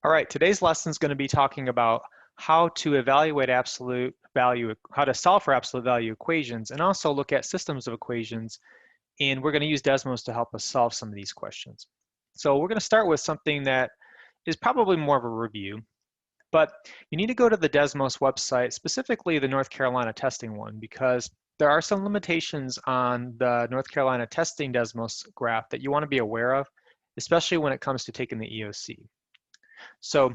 All right, today's lesson is going to be talking about how to evaluate absolute value, how to solve for absolute value equations, and also look at systems of equations. And we're going to use Desmos to help us solve some of these questions. So we're going to start with something that is probably more of a review, but you need to go to the Desmos website, specifically the North Carolina testing one, because there are some limitations on the North Carolina testing Desmos graph that you want to be aware of, especially when it comes to taking the EOC. So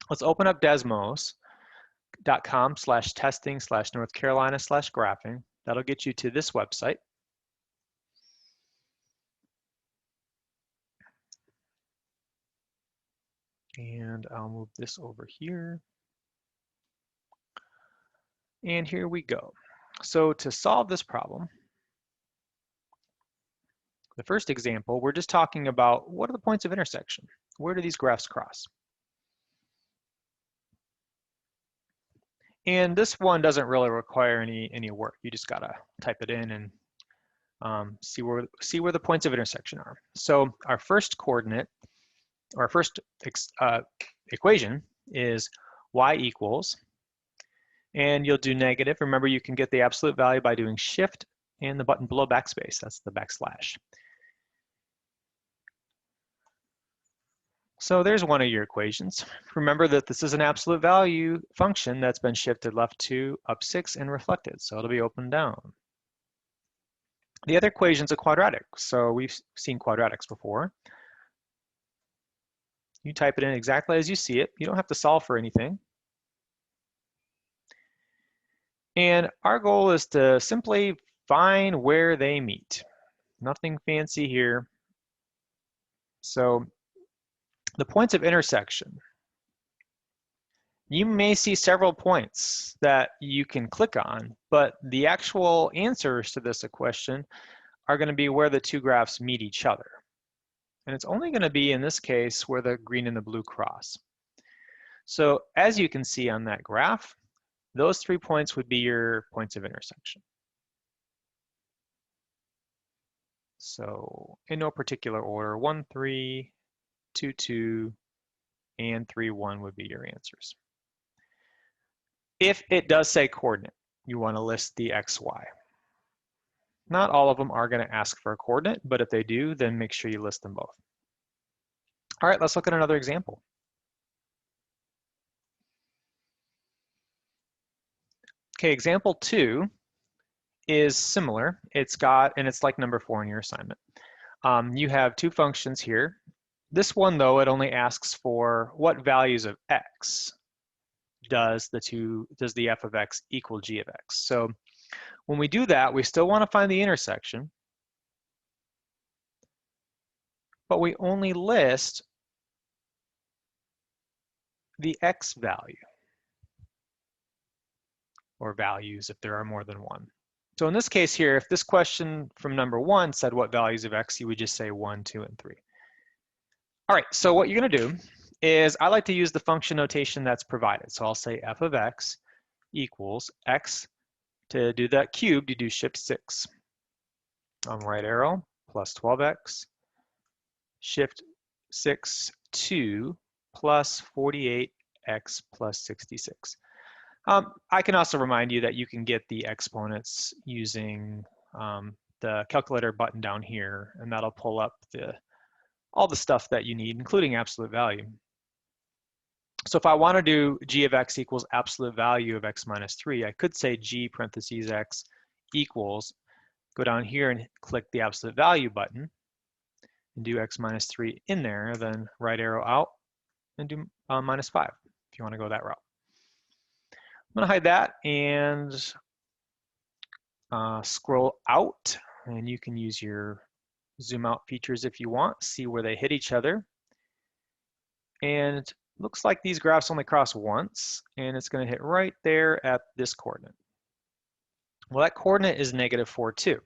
let's open up desmos.com/testing/North Carolina/graphing. That'll get you to this website. And I'll move this over here. And here we go. So to solve this problem, the first example, we're just talking about what are the points of intersection? Where do these graphs cross? And this one doesn't really require any work. You just gotta type it in and see where the points of intersection are. So our first coordinate, or our first equation is y equals, and you'll do negative. Remember, you can get the absolute value by doing shift and the button below backspace. That's the backslash. So there's one of your equations. Remember that this is an absolute value function that's been shifted left 2, up 6, and reflected. So it'll be open down. The other equation's a quadratic. So we've seen quadratics before. You type it in exactly as you see it. You don't have to solve for anything. And our goal is to simply find where they meet. Nothing fancy here. So the points of intersection. You may see several points that you can click on, but the actual answers to this question are going to be where the two graphs meet each other. And it's only going to be, in this case, where the green and the blue cross. So as you can see on that graph, those 3 points would be your points of intersection. So in no particular order, 1, 3, 2, 2, and 3, 1 would be your answers. If it does say coordinate, you want to list the x, y. Not all of them are going to ask for a coordinate, but if they do, then make sure you list them both. All right, let's look at another example. Okay, example 2 is similar. It's like number 4 in your assignment. You have two functions here. This one, though, it only asks for what values of x does the f of x equal g of x. So when we do that, we still want to find the intersection, but we only list the x value, or values if there are more than one. So in this case here, if this question from number 1 said what values of x, you would just say 1, 2, and 3. All right, so what you're going to do is I like to use the function notation that's provided. So I'll say f of x equals x. To do that cubed, you do shift 6. Right arrow, plus 12x, shift 6, 2, plus 48x plus 66. I can also remind you that you can get the exponents using the calculator button down here, and that'll pull up all the stuff that you need, including absolute value. So if I want to do g of x equals absolute value of x minus 3, I could say g parentheses x equals, go down here and click the absolute value button and do x minus 3 in there, then right arrow out and do minus 5 if you want to go that route. I'm going to hide that and scroll out, and you can use your zoom out features if you want, see where they hit each other. And looks like these graphs only cross once, and it's going to hit right there at this coordinate. Well, that coordinate is negative 4, 2.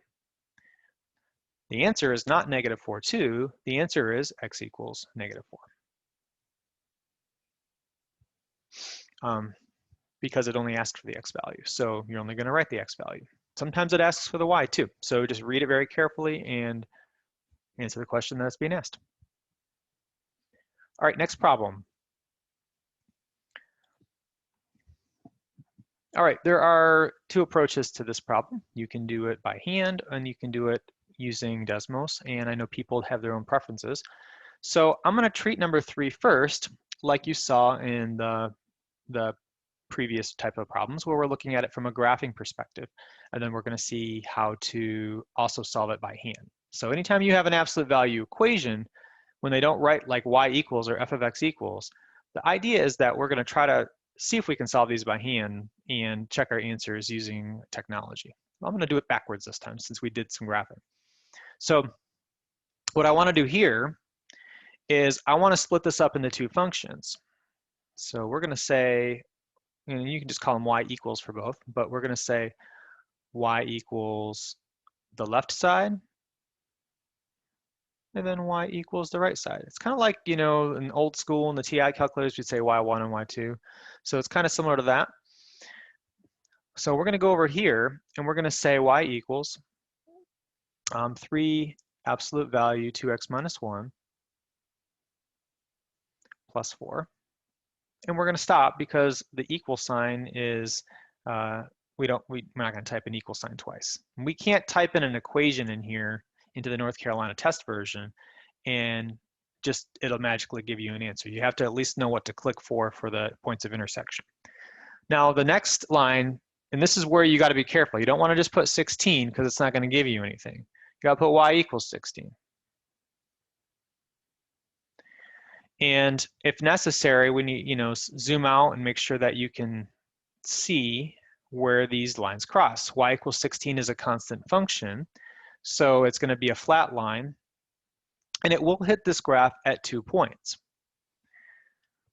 The answer is not negative 4, 2. The answer is x equals negative 4. Because it only asks for the x value. So you're only going to write the x value. Sometimes it asks for the y too. So just read it very carefully and answer the question that's being asked. All right, next problem. All right, there are two approaches to this problem. You can do it by hand and you can do it using Desmos, and I know people have their own preferences. So I'm going to treat number 3 first, like you saw in the previous type of problems where we're looking at it from a graphing perspective, and then we're going to see how to also solve it by hand. So anytime you have an absolute value equation, when they don't write like y equals or f of x equals, the idea is that we're going to try to see if we can solve these by hand and check our answers using technology. I'm going to do it backwards this time since we did some graphing. So what I want to do here is I want to split this up into two functions. So we're going to say, and you can just call them y equals for both, but we're going to say y equals the left side, and then y equals the right side. It's kind of like, you know, in old school in the TI calculators, we'd say y1 and y2. So it's kind of similar to that. So we're going to go over here, and we're going to say y equals 3 absolute value 2x minus 1 plus 4. And we're going to stop because the equal sign is, we're not going to type an equal sign twice. And we can't type in an equation in here into the North Carolina test version and just it'll magically give you an answer. You have to at least know what to click for the points of intersection. Now the next line, and this is where you got to be careful. You don't want to just put 16 because it's not going to give you anything. You got to put y equals 16. And if necessary, when you zoom out and make sure that you can see where these lines cross. Y equals 16 is a constant function, so it's going to be a flat line, and it will hit this graph at 2 points.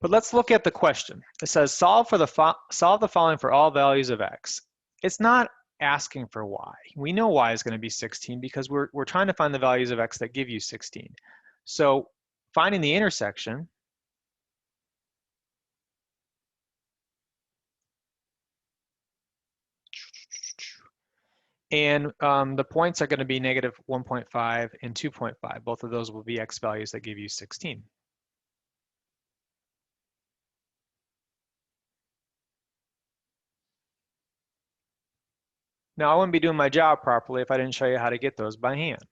But let's look at the question. It says solve the following for all values of x. It's not asking for y. We know y is going to be 16 because we're trying to find the values of x that give you 16. So finding the intersection, and the points are going to be negative 1.5 and 2.5. Both of those will be x values that give you 16. Now, I wouldn't be doing my job properly if I didn't show you how to get those by hand.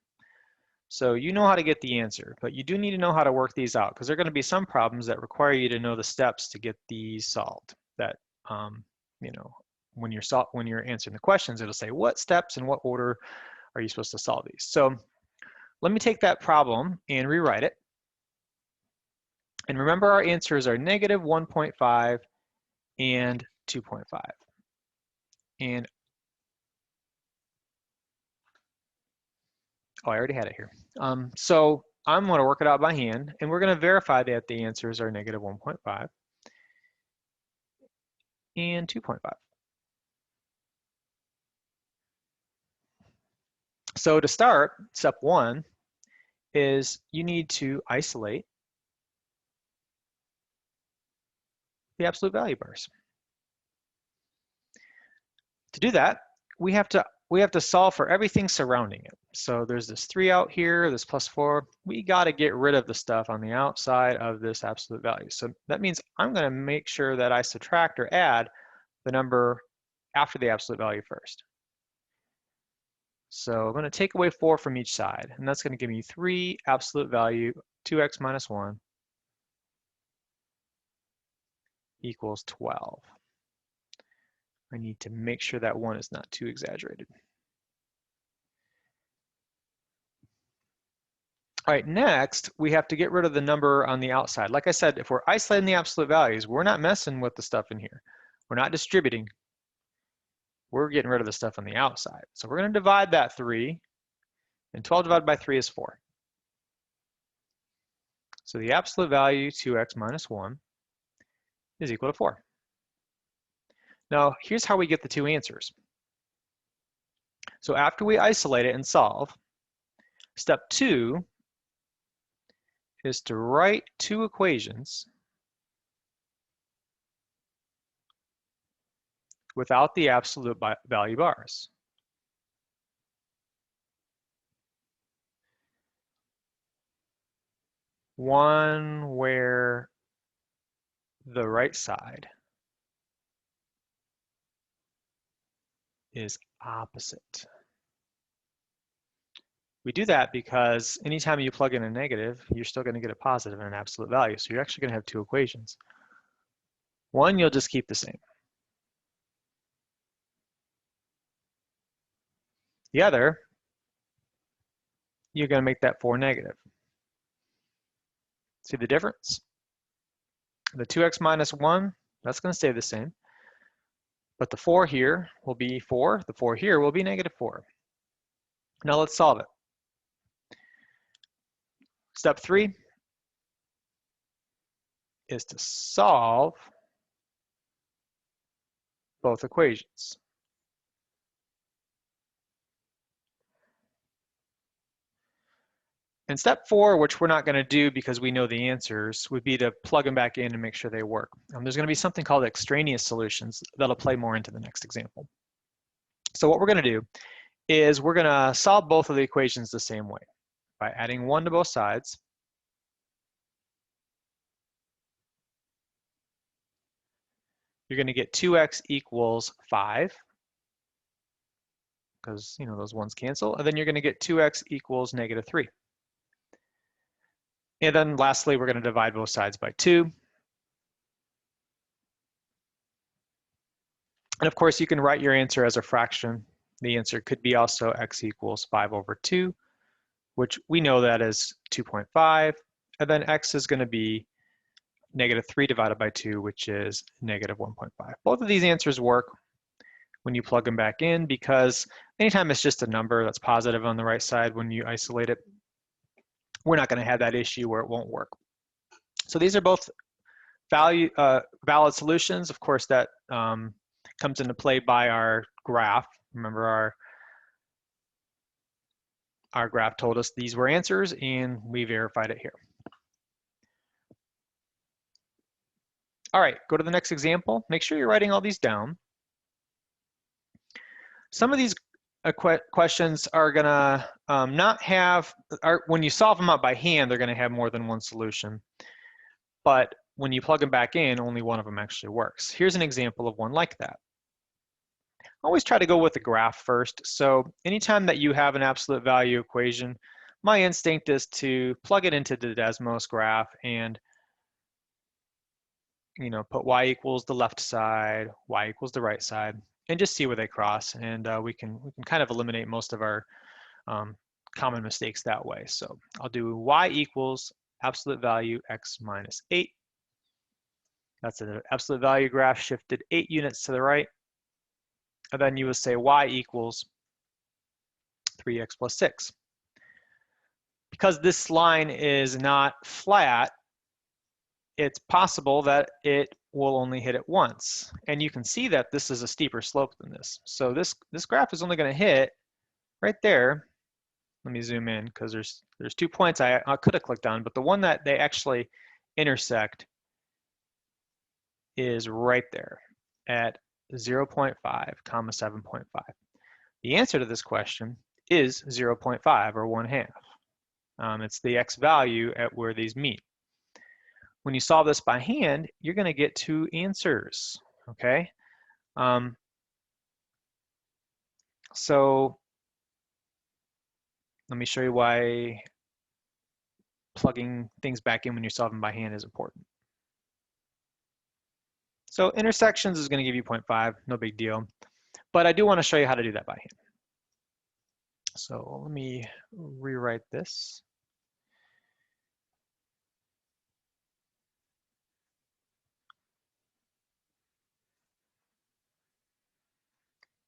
So you know how to get the answer, but you do need to know how to work these out because there are going to be some problems that require you to know the steps to get these solved. That when you're answering the questions, it'll say what steps and what order are you supposed to solve these. So let me take that problem and rewrite it. And remember, our answers are negative 1.5 and 2.5. And oh, I already had it here. So I'm going to work it out by hand, and we're going to verify that the answers are negative 1.5 and 2.5. So to start, step 1 is you need to isolate the absolute value bars. To do that, we have to solve for everything surrounding it. So there's this 3 out here, this plus 4. We got to get rid of the stuff on the outside of this absolute value. So that means I'm going to make sure that I subtract or add the number after the absolute value first. So I'm going to take away 4 from each side, and that's going to give me 3 absolute value 2x minus 1 equals 12. I need to make sure that 1 is not too exaggerated. All right, next, we have to get rid of the number on the outside. Like I said, if we're isolating the absolute values, we're not messing with the stuff in here. We're not distributing. We're getting rid of the stuff on the outside. So we're going to divide that 3, and 12 divided by 3 is 4. So the absolute value, 2x minus 1, is equal to 4. Now, here's how we get the two answers. So after we isolate it and solve, step 2 is to write two equations without the absolute value bars. One where the right side is opposite. We do that because anytime you plug in a negative, you're still going to get a positive and an absolute value. So you're actually going to have two equations. One, you'll just keep the same. The other, you're going to make that 4 negative. See the difference? The 2x minus 1, that's going to stay the same. But the 4 here will be 4. The 4 here will be negative 4. Now let's solve it. Step 3 is to solve both equations. And step 4, which we're not going to do because we know the answers, would be to plug them back in and make sure they work. There's going to be something called extraneous solutions that'll play more into the next example. So what we're going to do is we're going to solve both of the equations the same way by adding 1 to both sides. You're going to get 2x equals 5 because those ones cancel, and then you're going to get 2x equals negative 3. And then lastly, we're going to divide both sides by 2. And of course, you can write your answer as a fraction. The answer could be also x equals 5 over 2, which we know that is 2.5. And then x is going to be negative 3 divided by 2, which is negative 1.5. Both of these answers work when you plug them back in because anytime it's just a number that's positive on the right side when you isolate it, we're not going to have that issue where it won't work. So these are both valid solutions. Of course, that comes into play by our graph. Remember, our graph told us these were answers, and we verified it here. All right, go to the next example. Make sure you're writing all these down. Some of these questions are gonna not have, when you solve them out by hand, they're gonna have more than one solution. But when you plug them back in, only one of them actually works. Here's an example of one like that. Always try to go with the graph first. So anytime that you have an absolute value equation, my instinct is to plug it into the Desmos graph and put y equals the left side, y equals the right side, and just see where they cross. And we can kind of eliminate most of our common mistakes that way. So I'll do y equals absolute value x minus 8. That's an absolute value graph shifted 8 units to the right. And then you would say y equals 3x plus 6. Because this line is not flat, it's possible that it will only hit it once. And you can see that this is a steeper slope than this. So this graph is only going to hit right there. Let me zoom in because there's 2 points I could have clicked on, but the one that they actually intersect is right there at 0.5, 7.5. The answer to this question is 0.5 or 1/2. It's the x value at where these meet. When you solve this by hand, you're going to get 2 answers, okay? So let me show you why plugging things back in when you're solving by hand is important. So intersections is going to give you 0.5, no big deal. But I do want to show you how to do that by hand. So let me rewrite this.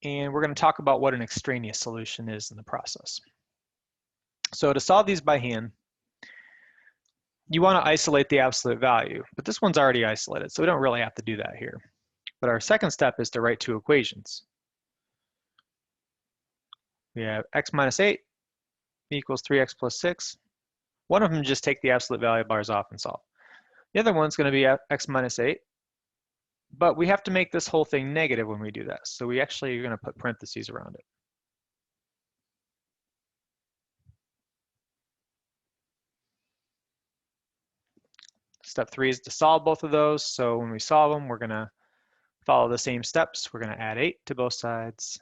And we're going to talk about what an extraneous solution is in the process. So to solve these by hand, you want to isolate the absolute value, but this one's already isolated, so we don't really have to do that here. But our second step is to write 2 equations. We have x minus 8 equals 3x plus 6. One of them, just take the absolute value bars off and solve. The other one's going to be x minus 8, but we have to make this whole thing negative when we do that. So we actually are going to put parentheses around it. Step 3 is to solve both of those. So when we solve them, we're going to follow the same steps. We're going to add 8 to both sides.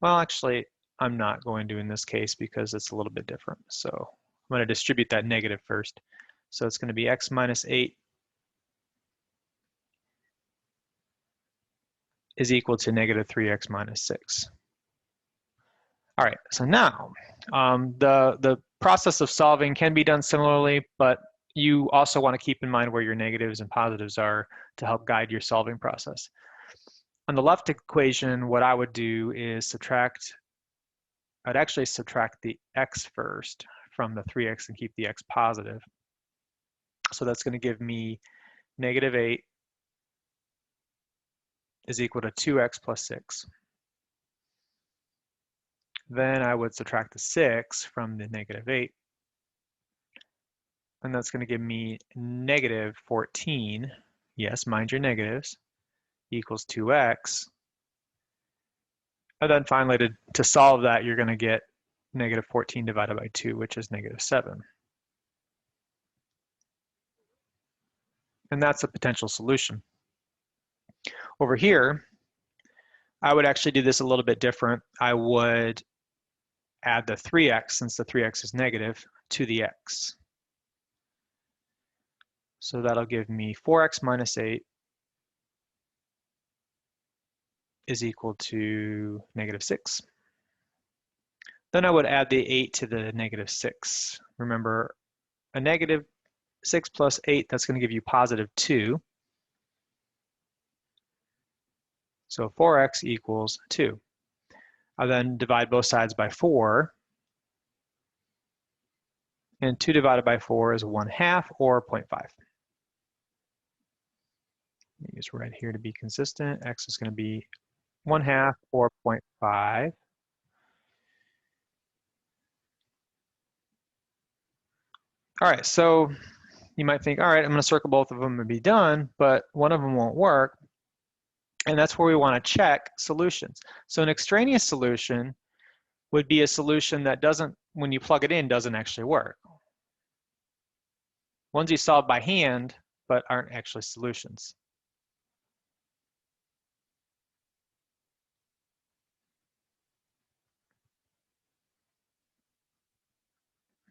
Well, actually, I'm not going to in this case because it's a little bit different. So I'm going to distribute that negative first. So it's going to be x minus 8 is equal to negative 3x minus 6. All right, so now the process of solving can be done similarly, but you also want to keep in mind where your negatives and positives are to help guide your solving process. On the left equation, what I would do is I'd actually subtract the x first from the 3x and keep the x positive. So that's going to give me negative 8 is equal to 2x plus 6. Then I would subtract the 6 from the negative 8. And that's going to give me negative 14. Yes, mind your negatives. Equals 2x. And then finally, to solve that, you're going to get negative 14 divided by 2, which is negative 7. And that's a potential solution. Over here, I would actually do this a little bit different. I would add the 3x, since the 3x is negative, to the x. So that'll give me 4x minus 8 is equal to negative 6. Then I would add the 8 to the negative 6. Remember, a negative 6 plus 8, that's going to give you positive 2. So 4x equals 2. I'll then divide both sides by 4. And 2 divided by 4 is 1/2 or 0.5. Use red here to be consistent. X is going to be 1/2 or 0.5. All right, so you might think, all right, I'm going to circle both of them and be done, but one of them won't work. And that's where we want to check solutions. So an extraneous solution would be a solution that doesn't, when you plug it in, doesn't actually work. Ones you solve by hand, but aren't actually solutions.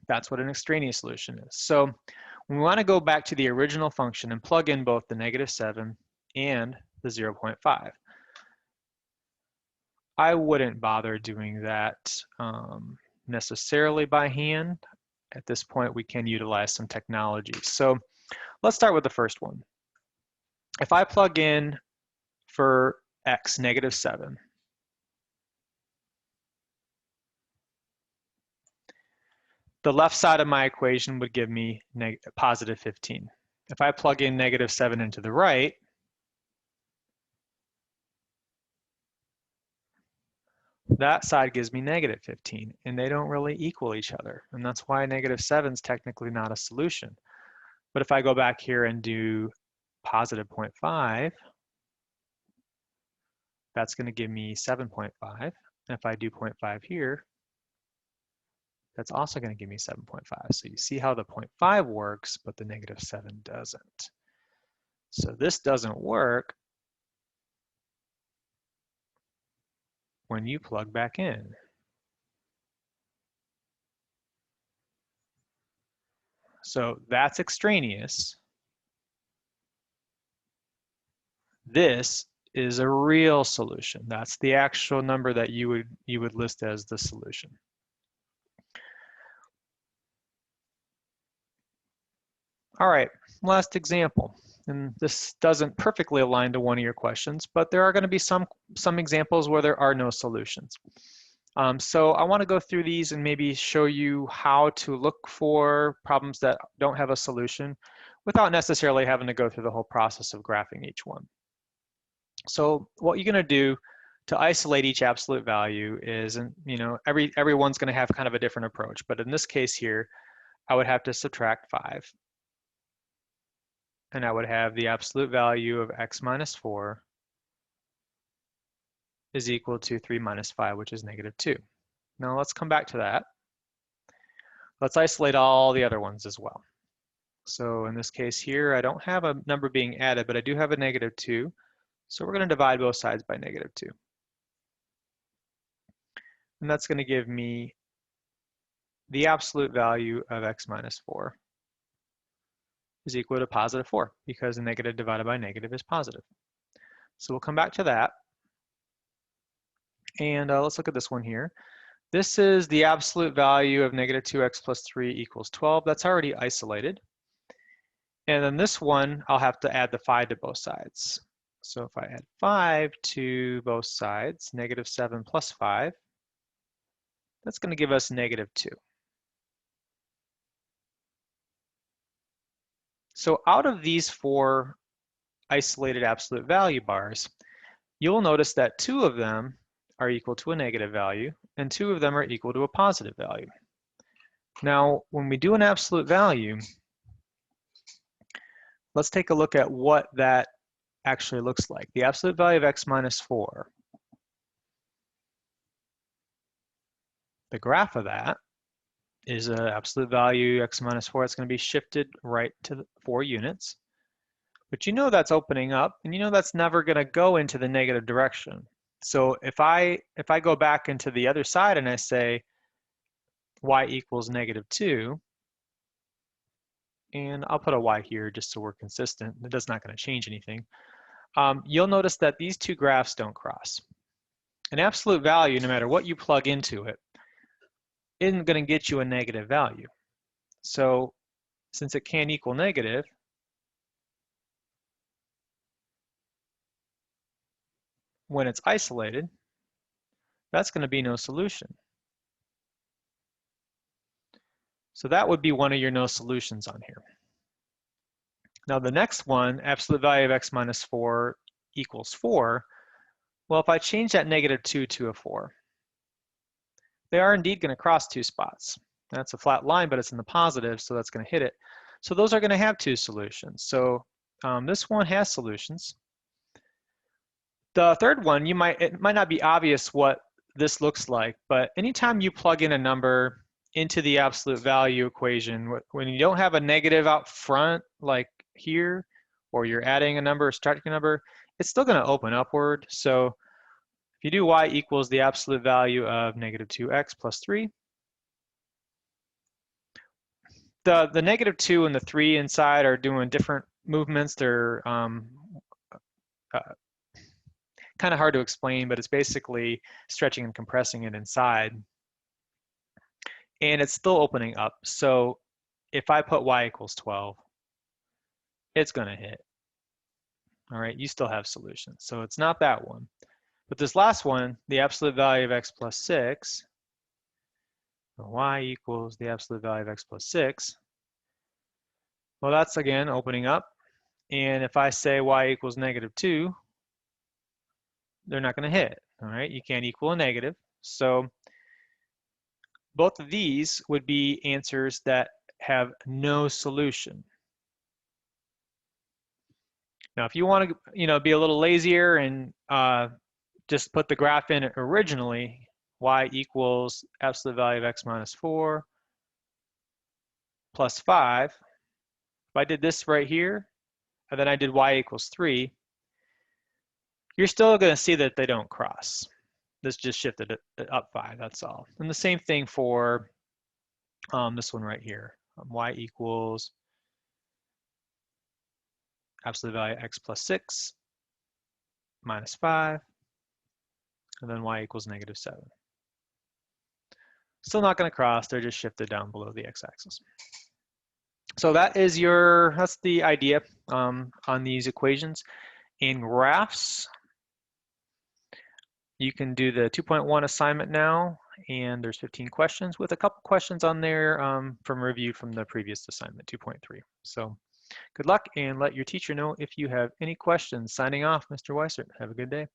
That's what an extraneous solution is. So we want to go back to the original function and plug in both the negative 7 and the 0.5. I wouldn't bother doing that necessarily by hand. At this point, we can utilize some technology. So let's start with the first one. If I plug in for x, negative 7, the left side of my equation would give me positive 15. If I plug in negative 7 into the right, that side gives me negative 15, and they don't really equal each other. And that's why negative 7 is technically not a solution. But if I go back here and do positive 0.5, that's going to give me 7.5. And if I do 0.5 here, that's also going to give me 7.5. So you see how the 0.5 works, but the negative 7 doesn't. So this doesn't work when you plug back in. So that's extraneous. This is a real solution. That's the actual number that you would list as the solution. All right, last example. And this doesn't perfectly align to one of your questions, but there are going to be some examples where there are no solutions. So I want to go through these and maybe show you how to look for problems that don't have a solution without necessarily having to go through the whole process of graphing each one. So what you're going to do to isolate each absolute value is, and everyone's going to have kind of a different approach, but in this case here, I would have to subtract 5. And I would have the absolute value of x minus 4 is equal to 3 minus 5, which is negative 2. Now let's come back to that. Let's isolate all the other ones as well. So in this case here, I don't have a number being added, but I do have a negative 2. So we're going to divide both sides by negative 2. and that's going to give me the absolute value of x minus 4 is equal to positive 4, because a negative divided by negative is positive. So we'll come back to that. And let's look at this one here. This is the absolute value of negative 2x plus 3 equals 12. That's already isolated. And then this one, I'll have to add the 5 to both sides. So if I add 5 to both sides, negative 7 plus 5, that's going to give us negative 2. So out of these 4 isolated absolute value bars, you'll notice that 2 of them are equal to a negative value, and 2 of them are equal to a positive value. Now, when we do an absolute value, let's take a look at what that actually looks like. The absolute value of x minus 4. The graph of that is an absolute value x minus 4. It's going to be shifted right to the 4 units. But you know that's opening up, and you know that's never going to go into the negative direction. So if I go back into the other side and I say y equals negative 2, and I'll put a y here just so we're consistent. That's not going to change anything. You'll notice that these two graphs don't cross. An absolute value, no matter what you plug into it, isn't going to get you a negative value. So since it can't equal negative, when it's isolated, that's going to be no solution. So that would be one of your no solutions on here. Now the next one, absolute value of x minus 4 equals 4. Well, if I change that negative 2 to a 4, they are indeed going to cross 2 spots. That's a flat line, but it's in the positive, so that's going to hit it. So those are going to have 2 solutions. So this one has solutions. The third one, it might not be obvious what this looks like, but anytime you plug in a number into the absolute value equation, when you don't have a negative out front, like here, or you're adding a number or subtracting a number, it's still going to open upward. So if you do y equals the absolute value of negative 2x plus 3, the negative 2 and the 3 inside are doing different movements. They're kind of hard to explain, but it's basically stretching and compressing it inside. And it's still opening up. So if I put y equals 12, it's going to hit. All right, you still have solutions. So it's not that one. But this last one, the absolute value of x plus 6, y equals the absolute value of x plus 6, well, that's again opening up. And if I say y equals negative 2, they're not going to hit. All right, you can't equal a negative. So both of these would be answers that have no solution. Now, if you want to, be a little lazier and just put the graph in originally, y equals absolute value of x minus 4 plus 5. If I did this right here, and then I did y equals 3, you're still going to see that they don't cross. This just shifted it up 5, that's all. And the same thing for this one right here. Y equals absolute value x plus 6 minus 5, and then y equals negative 7. Still not going to cross, they're just shifted down below the x-axis. So that's the idea on these equations. In graphs, you can do the 2.1 assignment now, and there's 15 questions with a couple questions on there from review from the previous assignment, 2.3. So good luck, and let your teacher know if you have any questions. Signing off, Mr. Weissert. Have a good day.